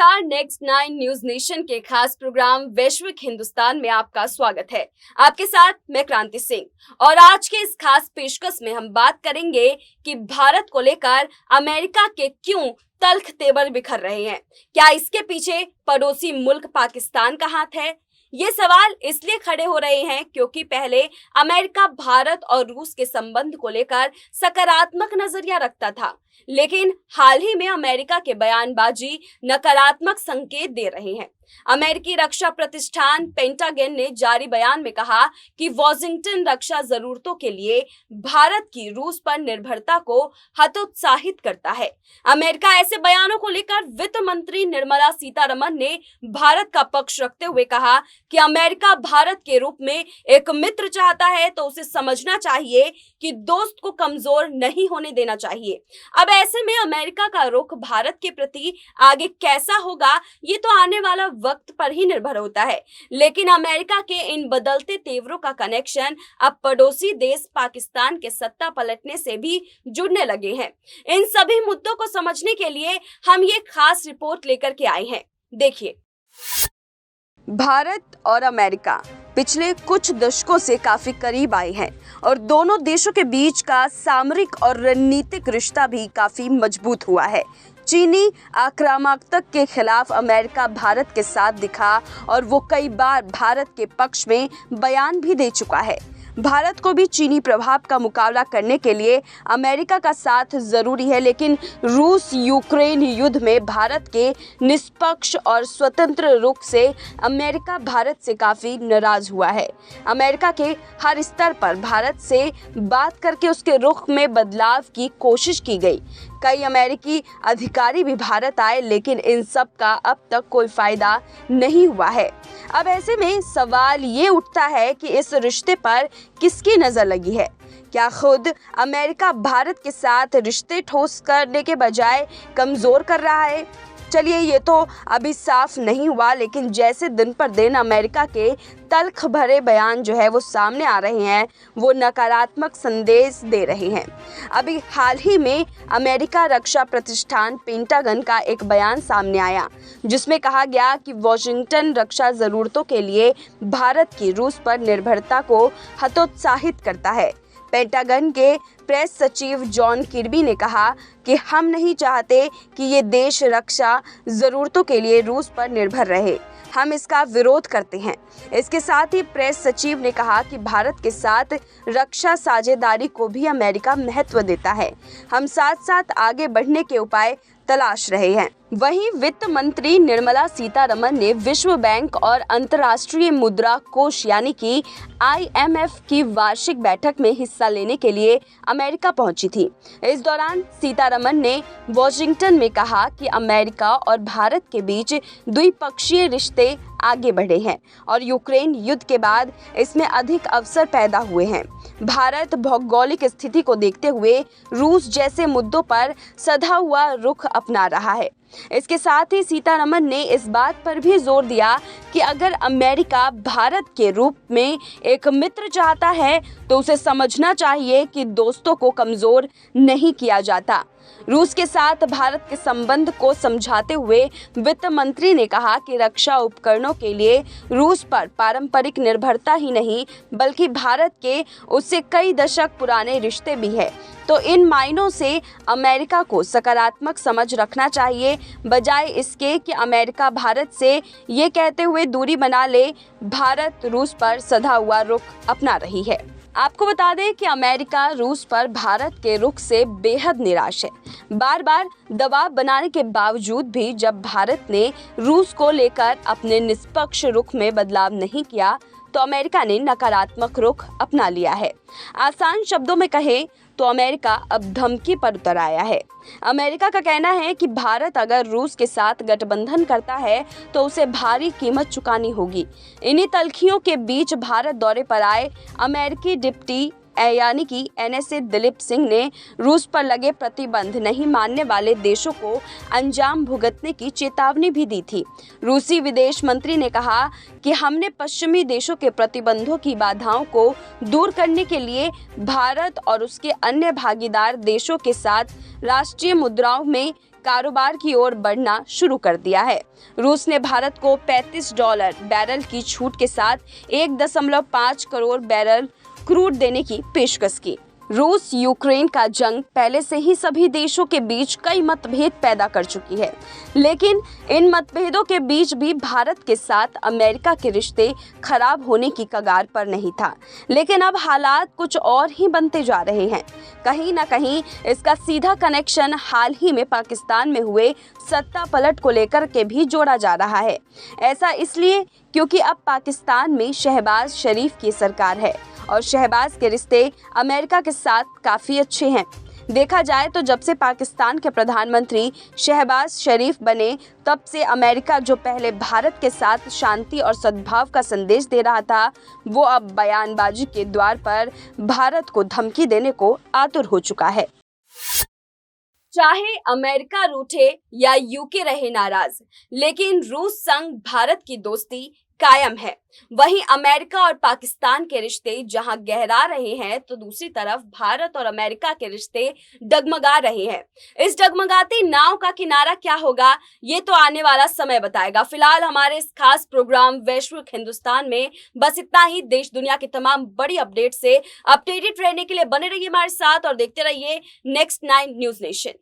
नमस्कार, next 9 news nation के खास प्रोग्राम वैश्विक हिंदुस्तान में आपका स्वागत है। आपके साथ मैं क्रांति सिंह और आज के इस खास पेशकश में हम बात करेंगे कि भारत को लेकर अमेरिका के क्यों तल्ख तेवर बिखर रहे हैं। क्या इसके पीछे पड़ोसी मुल्क पाकिस्तान का हाथ है? ये सवाल इसलिए खड़े हो रहे हैं क्योंकि पहले अमेरिका भारत और रूस के संबंध को लेकर सकारात्मक नजरिया रखता था, लेकिन हाल ही में अमेरिका के बयानबाजी नकारात्मक संकेत दे रहे हैं। अमेरिकी रक्षा प्रतिष्ठान पेंटागन ने जारी बयान में कहा कि वॉशिंगटन रक्षा जरूरतों के लिए भारत की रूस पर निर्भरता को हतोत्साहित करता है। अमेरिका ऐसे बयानों को लेकर वित्त मंत्री निर्मला सीतारमण ने भारत का पक्ष रखते हुए कहा कि अमेरिका भारत के रूप में एक मित्र चाहता है तो उसे समझना चाहिए कि दोस्त को कमजोर नहीं होने देना चाहिए। अब ऐसे में अमेरिका का रुख भारत के प्रति आगे कैसा होगा, ये तो आने वाला वक्त पर ही निर्भर होता है। लेकिन अमेरिका के इन बदलते तेवरों का कनेक्शन अब पड़ोसी देश पाकिस्तान के सत्ता पलटने से भी जुड़ने लगे हैं। इन सभी मुद्दों को समझने के लिए हम ये खास रिपोर्ट लेकर के आए हैं। देखिए, भारत और अमेरिका पिछले कुछ दशकों से काफी करीब आए हैं और दोनों देशों के बीच का सामरिक और रणनीतिक रिश्ता भी काफी मजबूत हुआ है। चीनी आक्रामकता के खिलाफ अमेरिका भारत के साथ दिखा और वो कई बार भारत के पक्ष में बयान भी दे चुका है। भारत को भी चीनी प्रभाव का मुकाबला करने के लिए अमेरिका का साथ जरूरी है, लेकिन रूस यूक्रेन युद्ध में भारत के निष्पक्ष और स्वतंत्र रुख से अमेरिका भारत से काफ़ी नाराज हुआ है। अमेरिका के हर स्तर पर भारत से बात करके उसके रुख में बदलाव की कोशिश की गई। कई अमेरिकी अधिकारी भी भारत आए, लेकिन इन सब का अब तक कोई फायदा नहीं हुआ है। अब ऐसे में सवाल ये उठता है कि इस रिश्ते पर किसकी नजर लगी है? क्या खुद अमेरिका भारत के साथ रिश्ते ठोस करने के बजाय कमजोर कर रहा है? चलिए, ये तो अभी साफ नहीं हुआ, लेकिन जैसे दिन पर दिन अमेरिका के तल्ख भरे बयान जो है वो सामने आ रहे हैं, वो नकारात्मक संदेश दे रहे हैं। अभी हाल ही में अमेरिका रक्षा प्रतिष्ठान पेंटागन का एक बयान सामने आया जिसमें कहा गया कि वॉशिंगटन रक्षा जरूरतों के लिए भारत की रूस पर निर्भरता को हतोत्साहित करता है। पेंटागन के प्रेस सचिव जॉन किर्बी ने कहा कि हम नहीं चाहते कि ये देश रक्षा ज़रूरतों के लिए रूस पर निर्भर रहे। हम इसका विरोध करते हैं। इसके साथ ही प्रेस सचिव ने कहा कि भारत के साथ रक्षा साझेदारी को भी अमेरिका महत्व देता है। हम साथ साथ आगे बढ़ने के उपाय तलाश रहे हैं। वहीं वित्त मंत्री निर्मला सीतारमण ने विश्व बैंक और अंतर्राष्ट्रीय मुद्रा कोष यानी कि IMF की वार्षिक बैठक में हिस्सा लेने के लिए अमेरिका पहुंची थी। इस दौरान सीतारमण ने वॉशिंगटन में कहा कि अमेरिका और भारत के बीच द्विपक्षीय रिश्ते आगे बढ़े हैं और यूक्रेन युद्ध के बाद इसमें अधिक अवसर पैदा हुए हैं। भारत भौगोलिक स्थिति को देखते हुए रूस जैसे मुद्दों पर सधा हुआ रुख अपना रहा है। इसके साथ ही सीतारमण ने इस बात पर भी जोर दिया कि अगर अमेरिका भारत के रूप में एक मित्र चाहता है तो उसे समझना चाहिए कि दोस्तों को कमजोर नहीं किया जाता। रूस के साथ भारत के संबंध को समझाते हुए वित्त मंत्री ने कहा कि रक्षा उपकरणों के लिए रूस पर पारंपरिक निर्भरता ही नहीं बल्कि भारत के उससे कई दशक पुराने रिश्ते भी है। तो इन मायनों से अमेरिका को सकारात्मक समझ रखना चाहिए, बजाय इसके कि अमेरिका भारत से ये कहते हुए दूरी बना ले। भारत रूस पर सधा हुआ रुख अपना रही है। आपको बता दें कि अमेरिका रूस पर भारत के रुख से बेहद निराश है। बार बार दबाव बनाने के बावजूद भी जब भारत ने रूस को लेकर अपने निष्पक्ष रुख में बदलाव नहीं किया तो अमेरिका ने नकारात्मक रुख अपना लिया है। आसान शब्दों में कहें तो अमेरिका अब धमकी पर उतर आया है। अमेरिका का कहना है कि भारत अगर रूस के साथ गठबंधन करता है तो उसे भारी कीमत चुकानी होगी। इन्हीं तल्खियों के बीच भारत दौरे पर आए अमेरिकी डिप्टी यानी कि NSA दिलीप सिंह ने रूस पर लगे प्रतिबंध नहीं मानने वाले देशों को अंजाम भुगतने की चेतावनी भी दी थी। रूसी विदेश मंत्री ने कहा कि हमने पश्चिमी देशों के प्रतिबंधों की बाधाओं को दूर करने के लिए भारत और उसके अन्य भागीदार देशों के साथ राष्ट्रीय मुद्राओं में कारोबार की ओर बढ़ना शुरू कर दिया है। रूस ने भारत को $35 बैरल की छूट के साथ 1.5 करोड़ बैरल क्रूड देने की पेशकश की। रूस यूक्रेन का जंग पहले से ही सभी देशों के बीच कई मतभेद पैदा कर चुकी है, लेकिन इन मतभेदों के बीच भी भारत के साथ अमेरिका के रिश्ते खराब होने की कगार पर नहीं था। लेकिन अब हालात कुछ और ही बनते जा रहे हैं। कहीं ना कहीं इसका सीधा कनेक्शन हाल ही में पाकिस्तान में हुए सत्ता पलट को लेकर के भी जोड़ा जा रहा है। ऐसा इसलिए क्योंकि अब पाकिस्तान में शहबाज शरीफ की सरकार है और शहबाज के रिश्ते अमेरिका के साथ काफी अच्छे हैं। देखा जाए तो जब से पाकिस्तान के प्रधानमंत्री शहबाज शरीफ बने, तब से अमेरिका जो पहले भारत के साथ शांति और सद्भाव का संदेश दे रहा था, वो अब बयानबाजी के द्वार पर भारत को धमकी देने को आतुर हो चुका है। चाहे अमेरिका रूठे या यूके रहे नाराज, लेकिन रूस संग भारत की दोस्ती कायम है। वहीं अमेरिका और पाकिस्तान के रिश्ते जहां गहरा रहे हैं, तो दूसरी तरफ भारत और अमेरिका के रिश्ते डगमगा रहे हैं। इस डगमगाती नाव का किनारा क्या होगा, ये तो आने वाला समय बताएगा। फिलहाल हमारे इस खास प्रोग्राम वैश्विक हिंदुस्तान में बस इतना ही। देश दुनिया की तमाम बड़ी अपडेट से अपडेटेड रहने के लिए बने रहिए हमारे साथ और देखते रहिए नेक्स्ट 9 न्यूज नेशन।